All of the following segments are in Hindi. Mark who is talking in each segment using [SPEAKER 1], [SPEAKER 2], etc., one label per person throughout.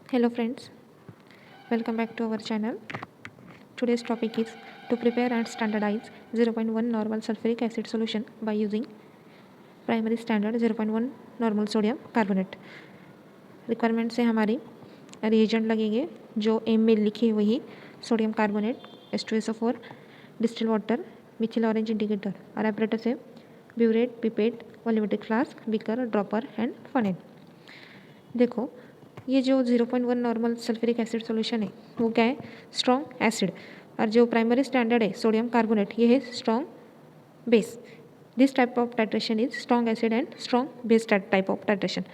[SPEAKER 1] Hello friends, welcome back to our channel. Today's topic is to prepare and standardize 0.1 normal sulfuric acid solution by using primary standard 0.1 normal sodium carbonate. Requirement से हमारी रिएजेंट लगेंगे जो एम में लिखी वही sodium carbonate H2SO4 distil water Mithil orange indicator और apparatus है burette pipette volumetric flask beaker dropper and funnel. देखो ये जो 0.1 नॉर्मल सल्फ्यूरिक एसिड सॉल्यूशन है वो क्या है, स्ट्रॉन्ग एसिड, और जो प्राइमरी स्टैंडर्ड है सोडियम कार्बोनेट ये है strong base. This type of titration is strong acid and strong base type of titration.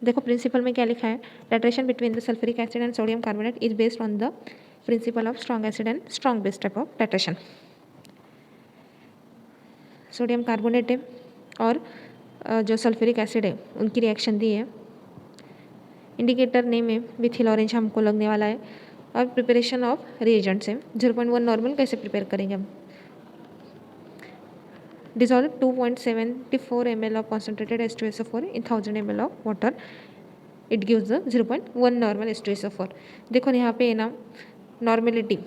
[SPEAKER 1] देखो प्रिंसिपल में क्या लिखा है, titration between the sulphuric acid and sodium carbonate is based on the principle of strong acid and strong base type of titration. Sodium carbonate है और जो सल्फ्यूरिक एसिड है उनकी रिएक्शन दी है। इंडिकेटर नेम है मिथिल ऑरेंज हमको लगने वाला है, और प्रिपरेशन ऑफ रिएजेंट्स है 0.1 नॉर्मल कैसे प्रिपेयर करेंगे हम। Dissolve 2.74 ml of concentrated H2SO4 in 1000 ml of water, it gives the 0.1 normal H2SO4। देखो यहाँ पे है ना नॉर्मेलिटी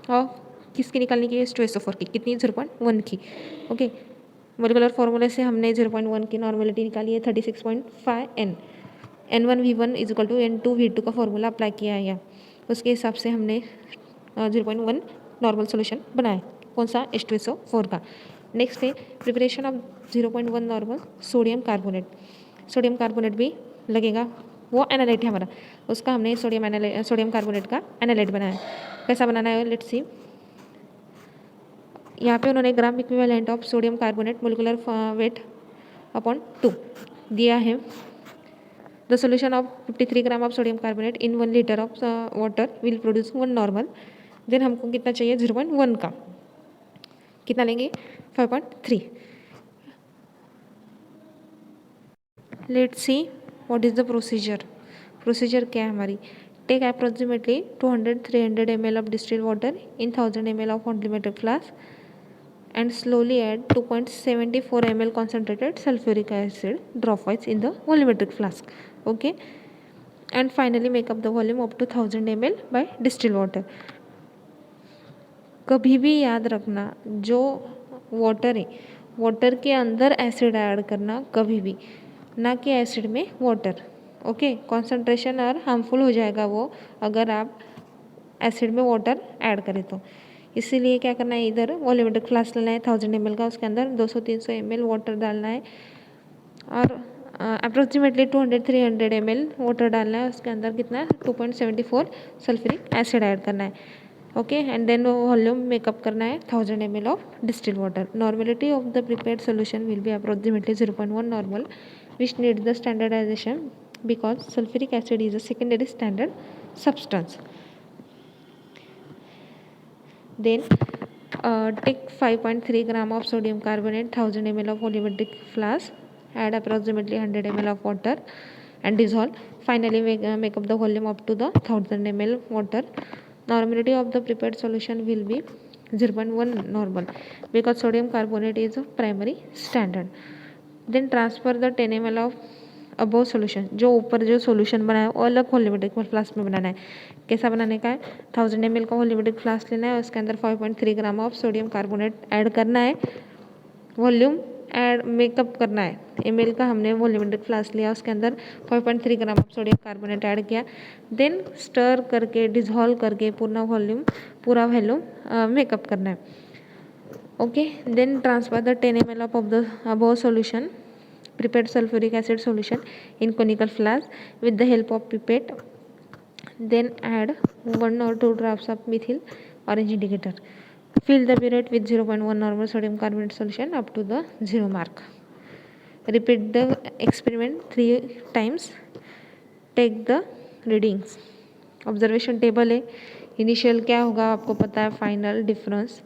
[SPEAKER 1] ऑफ किसकी निकालने की, H2SO4 की, कितनी 0.1 की। ओके, मोलिकुलर फॉर्मूले से हमने 0.1 की नॉर्मेलिटी निकाली है 36.5 N। N1V1 is equal to N2V2 का फॉर्मूला अप्लाई किया है यहाँ, उसके हिसाब से हमने 0.1 नॉर्मल सोल्यूशन बनाया। कौन सा, H2SO4 का। नेक्स्ट है preparation of 0.1 normal sodium carbonate. Sodium carbonate भी लगेगा, वो एनालाइट है हमारा, उसका हमने सोडियम कार्बोनेट का एनालाइट बनाया। कैसा बनाना है, लेट्स सी। यहाँ पे उन्होंने gram equivalent of sodium carbonate molecular weight upon 2 दिया है। The solution of 53 gram of sodium carbonate in 1 litre of water will produce 1 normal. Then हमको कितना चाहिए, 0.1 का कितना लेंगे, 5.3। Let's see what is the procedure. Procedure क्या है हमारी, take approximately 200-300 ml of distilled water in 1000 ml of volumetric flask and slowly add 2.74 ml concentrated sulfuric acid dropwise in the volumetric flask. Okay, and finally make up the volume up to 1000 ml by distilled water. कभी भी याद रखना जो वाटर है वाटर के अंदर एसिड ऐड करना कभी भी, ना कि एसिड में वाटर। ओके, कॉन्सेंट्रेशन और हार्मफुल हो जाएगा वो अगर आप एसिड में वाटर ऐड करें तो। इसीलिए क्या करना है, इधर वॉल्यूमेट्रिक फ्लास्क लेना है 1000 ml का, उसके अंदर 200-300 ml वाटर डालना है और अप्रोक्सीमेटली 200-300 ml वाटर डालना है, उसके अंदर कितना 2.74 सल्फ्यूरिक एसिड ऐड करना है। Okay, and then volume make up करना है 1000 ml of distilled water. Normality of the prepared solution will be approximately 0.1 normal which need the standardisation because sulphuric acid is a secondary standard substance. Then take 5.3 gram of sodium carbonate 1000 ml of volumetric flask, add approximately 100 ml of water and dissolve. Finally make up the volume up to the 1000 ml water. Normality of the prepared solution will be 0.1 normal because sodium carbonate is a primary standard. Then transfer the 10 ml of above solution, जो ऊपर जो सोल्यूशन बनाया वो अलग वॉल्यूमेट्रिक फ्लास्क में बनाना है। कैसा बनाने का है, 1000 ml का वॉल्यूमेट्रिक फ्लास्क लेना है, उसके अंदर 5.3 gram of sodium carbonate add करना है, वॉल्यूम ऐड मेकअप करना है। ml का हमने वॉल्यूमेट्रिक फ्लास्क लिया, उसके अंदर 5.3 gram of sodium carbonate add किया, देन स्टर करके डिजॉल्व करके पूरा वॉल्यूम मेकअप करना है। Okay, then transfer the 10 ml of the above solution prepared sulfuric acid solution in conical flask with the help of pipette. Then add 1 or 2 drops of methyl orange indicator. Fill the burette with 0.1 normal sodium carbonate solution up to the 0 mark. Repeat the experiment 3 times. Take the readings. Observation table है, इनिशियल क्या होगा आपको पता है, फाइनल डिफरेंस,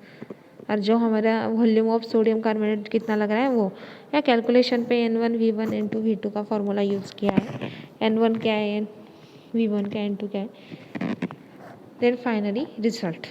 [SPEAKER 1] और जो हमारा वॉल्यूम ऑफ सोडियम कार्बोनेट कितना लग रहा है वो, या कैलकुलेशन पे N1V1 N2V2 का फॉर्मूला यूज़ किया है। N1 क्या है, V1 क्या है, N2 क्या है, देन फाइनली रिजल्ट।